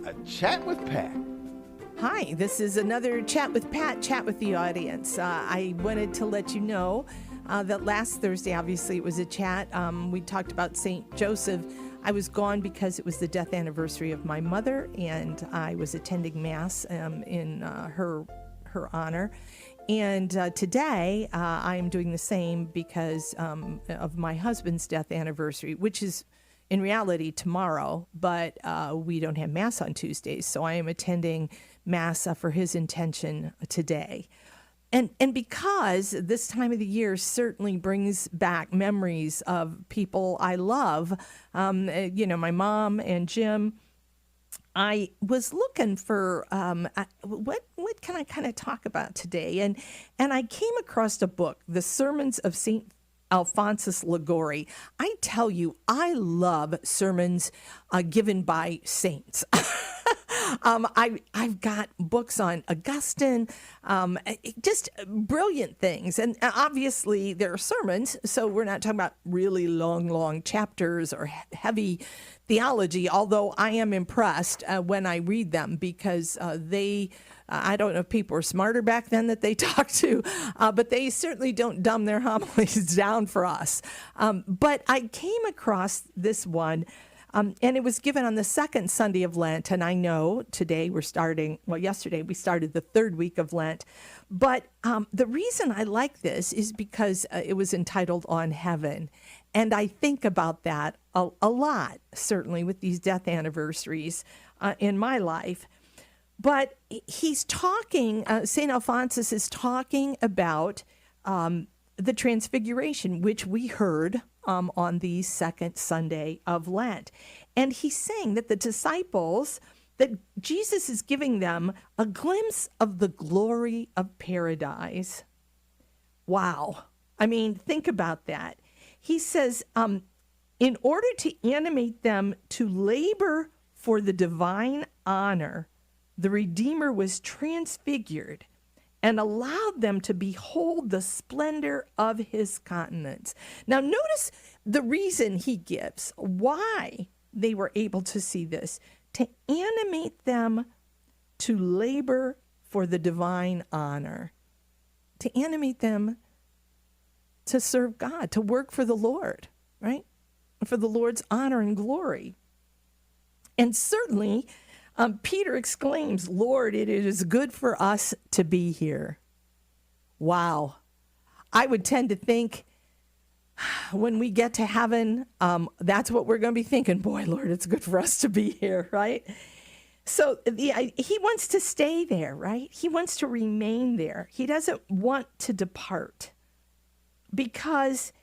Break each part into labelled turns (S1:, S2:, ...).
S1: A Chat with Pat.
S2: Hi, this is another Chat with Pat, Chat with the audience. I wanted to let you know that last Thursday, obviously, it was a chat. We talked about St. Joseph. I was gone because it was the death anniversary of my mother, and I was attending Mass in her honor. And today, I am doing the same because of my husband's death anniversary, which is in reality tomorrow, but we don't have Mass on Tuesdays, so I am attending Mass for his intention today. And because this time of the year certainly brings back memories of people I love, my mom and Jim, I was looking for what can I kind of talk about today, and I came across a book, The Sermons of St. Alphonsus Liguori. I tell you, I love sermons given by saints. I've got books on Augustine, just brilliant things. And obviously there are sermons, so we're not talking about really long chapters or heavy theology, although I am impressed when I read them because I don't know if people were smarter back then that they talked to, but they certainly don't dumb their homilies down for us. But I came across this one, and it was given on the second Sunday of Lent. And I know today yesterday we started the third week of Lent. But the reason I like this is because it was entitled On Heaven. And I think about that a lot, certainly with these death anniversaries in my life. But he's talking, St. Alphonsus is talking about the Transfiguration, which we heard on the second Sunday of Lent. And he's saying that the disciples, that Jesus is giving them a glimpse of the glory of paradise. Wow. I mean, think about that. He says, in order to animate them to labor for the divine honor, the Redeemer was transfigured and allowed them to behold the splendor of his countenance. Now, notice the reason he gives why they were able to see this: to animate them to labor for the divine honor, to animate them to serve God, to work for the Lord, right? For the Lord's honor and glory. And certainly, Peter exclaims, "Lord, it is good for us to be here." Wow. I would tend to think when we get to heaven, that's what we're going to be thinking. Boy, Lord, it's good for us to be here, right? So he wants to stay there, right? He wants to remain there. He doesn't want to depart because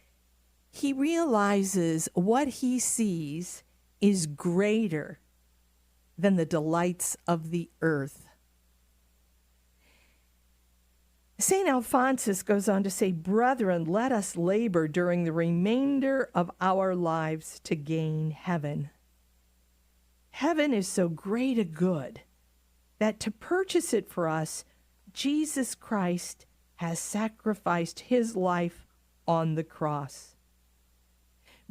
S2: he realizes what he sees is greater than the delights of the earth. St. Alphonsus goes on to say, "Brethren, let us labor during the remainder of our lives to gain heaven. Heaven is so great a good that to purchase it for us, Jesus Christ has sacrificed his life on the cross.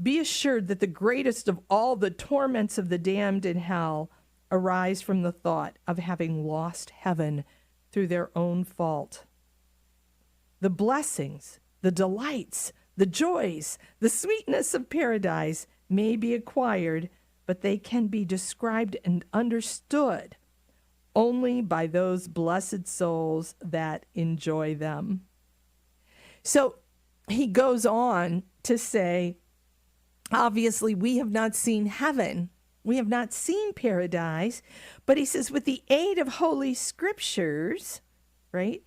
S2: Be assured that the greatest of all the torments of the damned in hell arise from the thought of having lost heaven through their own fault. The blessings, the delights, the joys, the sweetness of paradise may be acquired, but they can be described and understood only by those blessed souls that enjoy them." So he goes on to say, obviously, we have not seen heaven. We have not seen paradise, but he says with the aid of Holy Scriptures, right,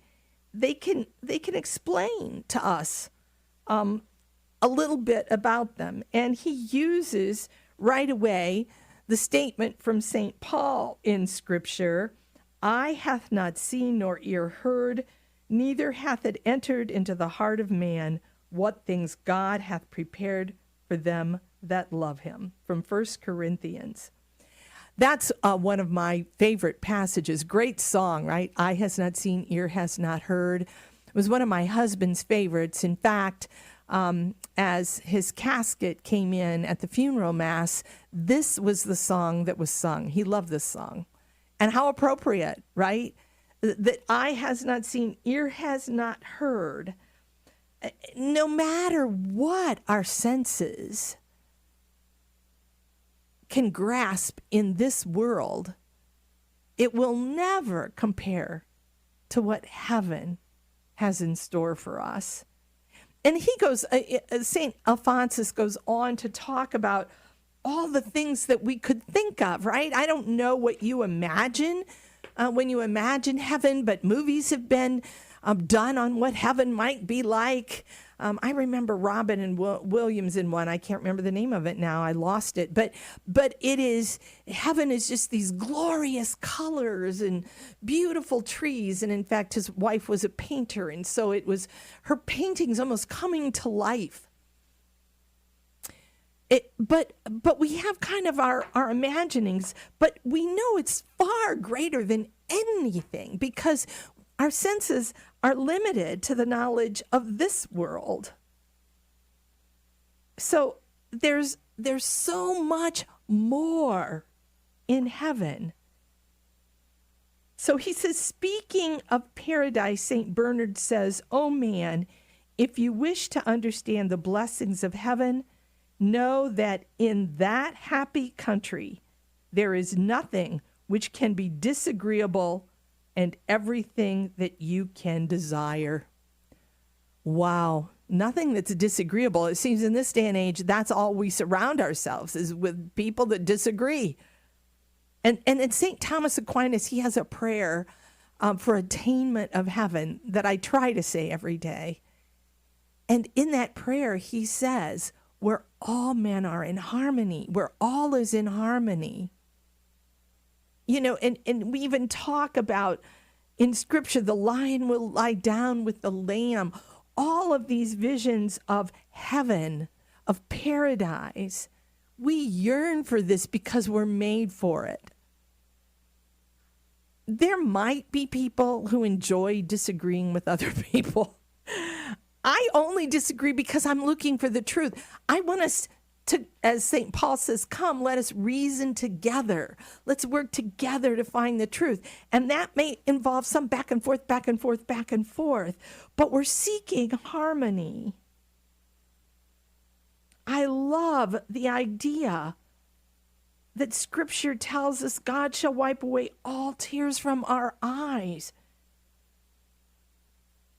S2: they can explain to us a little bit about them. And he uses right away the statement from St. Paul in Scripture, "Eye hath not seen nor ear heard, neither hath it entered into the heart of man what things God hath prepared for them that love him," from 1 Corinthians. That's one of my favorite passages. Great song, right? Eye has not seen, ear has not heard. It was one of my husband's favorites. In fact, as his casket came in at the funeral mass, this was the song that was sung. He loved this song. And how appropriate, right? That eye has not seen, ear has not heard. No matter what our senses can grasp in this world, it will never compare to what heaven has in store for us. And he goes, St. Alphonsus goes on to talk about all the things that we could think of, right? I don't know what you imagine when you imagine heaven, but movies have been done on what heaven might be like. I remember Robin and Williams in one. I can't remember the name of it now. I lost it. But it is, heaven is just these glorious colors and beautiful trees. And in fact, his wife was a painter. And so it was her paintings almost coming to life. But we have kind of our imaginings, but we know it's far greater than anything because our senses are limited to the knowledge of this world. So there's so much more in heaven. So he says, speaking of paradise, St. Bernard says, "Oh man, if you wish to understand the blessings of heaven, know that in that happy country, there is nothing which can be disagreeable and everything that you can desire." Wow. Nothing that's disagreeable. It seems in this day and age, that's all we surround ourselves is with people that disagree. And in St. Thomas Aquinas, he has a prayer for attainment of heaven that I try to say every day. And in that prayer, he says, where all men are in harmony, where all is in harmony. You know, and we even talk about in Scripture, the lion will lie down with the lamb. All of these visions of heaven, of paradise, we yearn for this because we're made for it. There might be people who enjoy disagreeing with other people. I only disagree because I'm looking for the truth. I want us to, as St. Paul says, come, let us reason together. Let's work together to find the truth. And that may involve some back and forth, back and forth, back and forth. But we're seeking harmony. I love the idea that Scripture tells us God shall wipe away all tears from our eyes.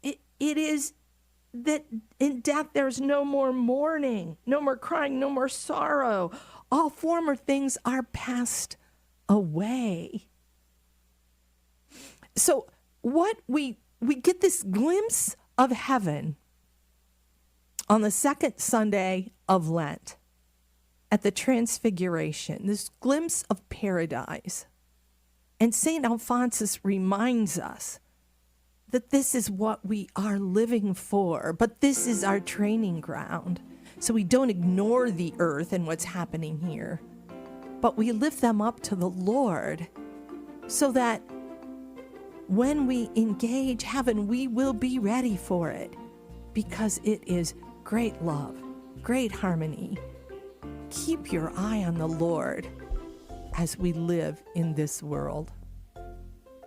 S2: It is that in death there's no more mourning, no more crying, no more sorrow. All former things are passed away. So what we get this glimpse of heaven on the second Sunday of Lent at the Transfiguration, this glimpse of paradise. And St. Alphonsus reminds us that this is what we are living for, but this is our training ground. So we don't ignore the earth and what's happening here, but we lift them up to the Lord so that when we engage heaven, we will be ready for it because it is great love, great harmony. Keep your eye on the Lord as we live in this world.